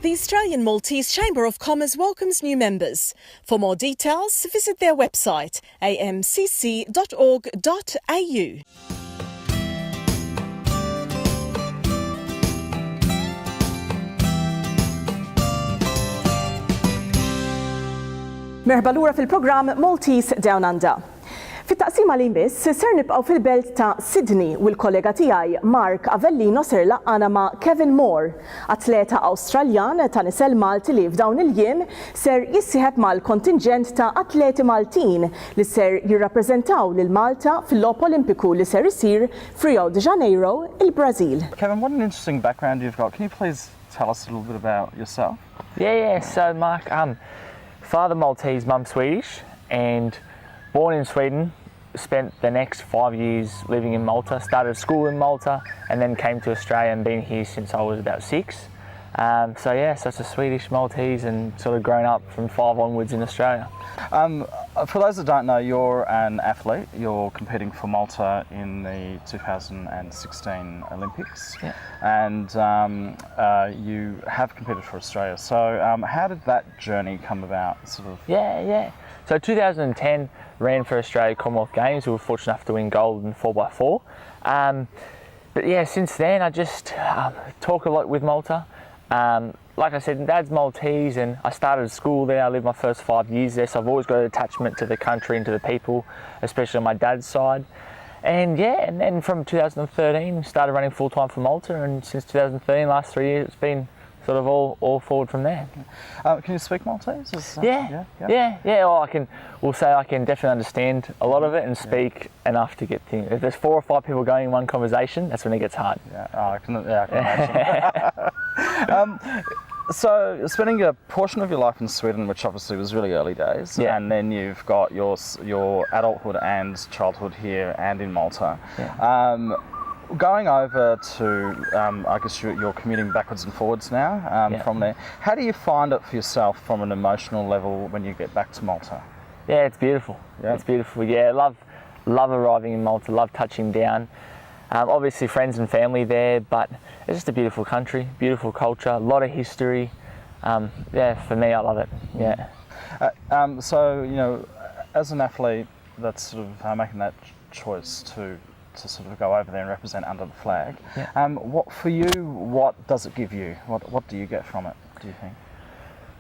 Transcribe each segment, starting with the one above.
The Australian Maltese Chamber of Commerce welcomes new members. For more details, visit their website amcc.org.au. Merħba lura fil-programm Maltese Down Under. Fit-taqsima li jmiss ser nibqgħu fil-belt ta' Sydney u l-kollega tiegħi Mark Avellino ser laqqana ma' Kevin Moore, atleta Awstraljan ta' nisel Malti li f'dawn il-jiem ser jissieħeb mal-kontingent ta' atleti Maltin li ser jirrappreżentaw lil Malta fil-logħob Olimpiku li ser isir f'Rio de Janeiro, il-Brażil. Kevin, what an interesting background you've got. Can you please tell us a little bit about yourself? Yeah. So Mark, father Maltese, mum Swedish, and born in Sweden, spent the next 5 years living in Malta, started school in Malta and then came to Australia and been here since I was about 6. So it's a Swedish Maltese and sort of grown up from 5 onwards in Australia. For those that don't know, you're an athlete. You're competing for Malta in the 2016 Olympics, and you have competed for Australia. So how did that journey come about? So 2010 ran for Australia Commonwealth Games. We were fortunate enough to win gold in 4x4. But since then I just talk a lot with Malta. Like I said, Dad's Maltese and I started school there. I lived my first 5 years there, so I've always got an attachment to the country and to the people, especially on my dad's side. And then from 2013 started running full-time for Malta, and since 2013, last 3 years, it's been sort of all forward from there. Can you speak Maltese? Yeah. Well, I can definitely understand a lot of it and speak enough to get things. If there's 4 or 5 people going in one conversation, that's when it gets hard. I can imagine. So spending a portion of your life in Sweden, which obviously was really early days, and then you've got your adulthood and childhood here and in Malta. Going over to, I guess you're commuting backwards and forwards now from there. How do you find it for yourself from an emotional level when you get back to Malta? Yeah, it's beautiful. It's beautiful. Yeah, love arriving in Malta, love touching down. Obviously friends and family there, but it's just a beautiful country, beautiful culture, a lot of history. For me, I love it. So, as an athlete that's sort of making that choice to sort of go over there and represent under the flag, what does it give you? What do you get from it, do you think?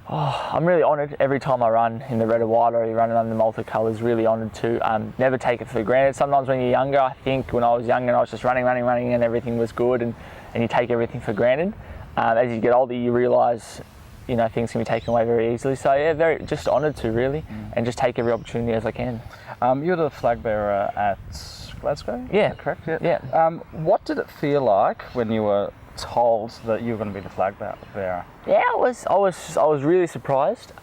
I'm really honoured every time I run in the red or white or running under the Malta colours. Really honoured to never take it for granted. Sometimes when you're younger, I think when I was younger, I was just running and everything was good, and you take everything for granted. As you get older, you realise things can be taken away very easily. So very just honoured to really, and just take every opportunity as I can. You're the flag bearer at Glasgow? Yeah, correct. Yeah. What did it feel like when you were told that you were going to be the flag bearer? Yeah, I was really surprised.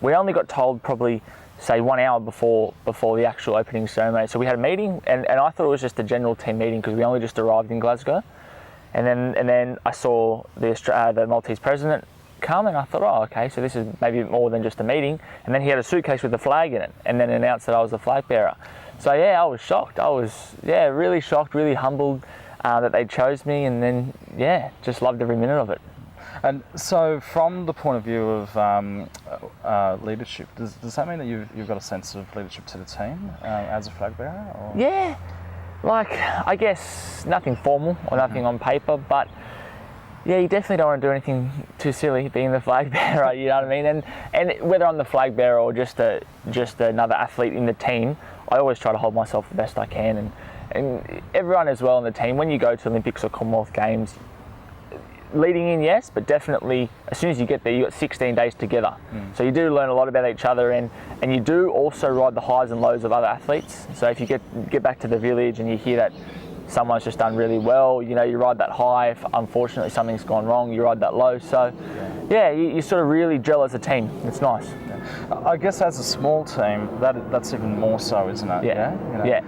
We only got told probably say 1 hour before the actual opening ceremony. So we had a meeting, and I thought it was just a general team meeting because we only just arrived in Glasgow, and then I saw the Maltese president come, and I thought, okay, so this is maybe more than just a meeting. And then he had a suitcase with the flag in it, and then announced that I was the flag bearer. So I was shocked. I was really shocked, really humbled that they chose me, and then just loved every minute of it. And so, from the point of view of leadership, does that mean that you've got a sense of leadership to the team as a flag bearer? Or? Yeah, I guess nothing formal or nothing on paper, but you definitely don't want to do anything too silly being the flag bearer. You know what I mean? And whether I'm the flag bearer or just another athlete in the team, I always try to hold myself the best I can, and everyone as well in the team. When you go to Olympics or Commonwealth Games, leading in, yes, but definitely as soon as you get there, you got 16 days together. So you do learn a lot about each other, and you do also ride the highs and lows of other athletes. So if you get back to the village and you hear that someone's just done really well, you ride that high. If unfortunately something's gone wrong, you ride that low. So you sort of really gel as a team. It's nice. I guess as a small team, that's even more so, isn't it? Yeah.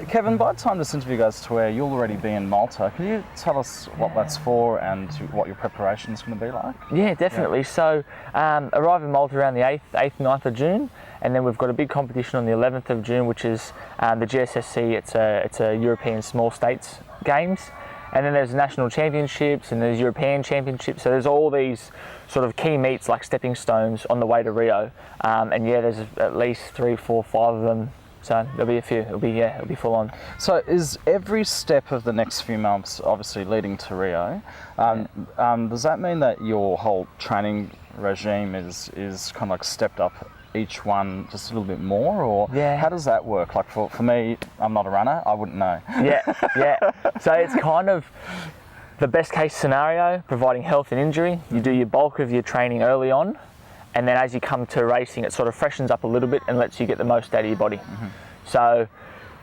Kevin, by the time this interview goes to air, you'll already be in Malta. Can you tell us what that's for and what your preparation is going to be like? Yeah, definitely. So arrive in Malta around the 8th, 9th of June, and then we've got a big competition on the 11th of June, which is the GSSC. It's a European Small States Games. And then there's national championships and there's European championships. So there's all these sort of key meets like stepping stones on the way to Rio. And yeah, there's at least 3, 4, 5 of them. So there'll be a few. It'll be full on. So is every step of the next few months obviously leading to Rio? Does that mean that your whole training regime is kind of like stepped up each one just a little bit more, or how does that work? Like for me, I'm not a runner, I wouldn't know. Yeah. So it's kind of the best case scenario, providing health and injury. You do your bulk of your training early on, and then as you come to racing, it sort of freshens up a little bit and lets you get the most out of your body. So,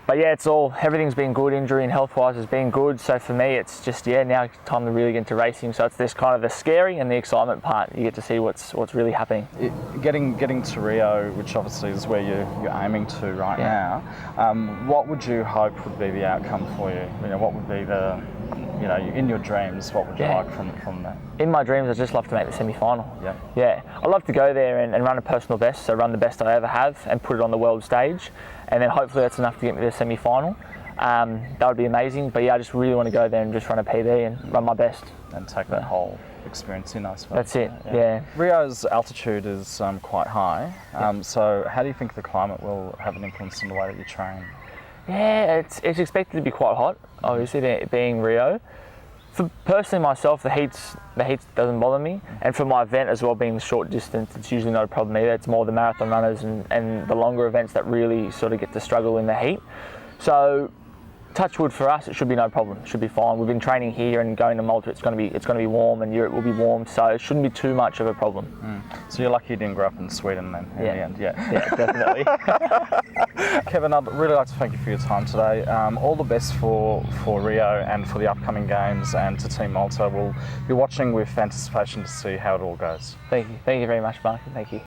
but yeah, everything's been good, injury and health-wise has been good. So for me, it's just, now time to really get into racing. So it's this kind of the scary and the excitement part. You get to see what's really happening. Getting to Rio, which obviously is where you're aiming to right now, what would you hope would be the outcome for you? What would be in your dreams, what would you like from that? In my dreams, I'd just love to make the semi-final. I'd love to go there and run a personal best, so run the best I ever have and put it on the world stage. And then hopefully that's enough to get me to the semi-final. That would be amazing. But yeah, I just really want to go there and just run a PB and run my best. And take that whole experience in, I suppose. That's it, yeah. Rio's altitude is quite high. So how do you think the climate will have an influence on the way that you train? Yeah, it's expected to be quite hot, obviously, being Rio. For personally myself, the heat doesn't bother me, and for my event as well, being the short distance, it's usually not a problem either. It's more the marathon runners and the longer events that really sort of get to struggle in the heat. So, touch wood for us, it should be no problem. It should be fine. We've been training here and going to Malta. It's going to be warm, and Europe will be warm, so it shouldn't be too much of a problem. So you're lucky you didn't grow up in Sweden then, in the end. Yeah, definitely. Kevin, I'd really like to thank you for your time today. All the best for Rio and for the upcoming games, and to Team Malta. We'll be watching with anticipation to see how it all goes. Thank you very much, Mark. Thank you.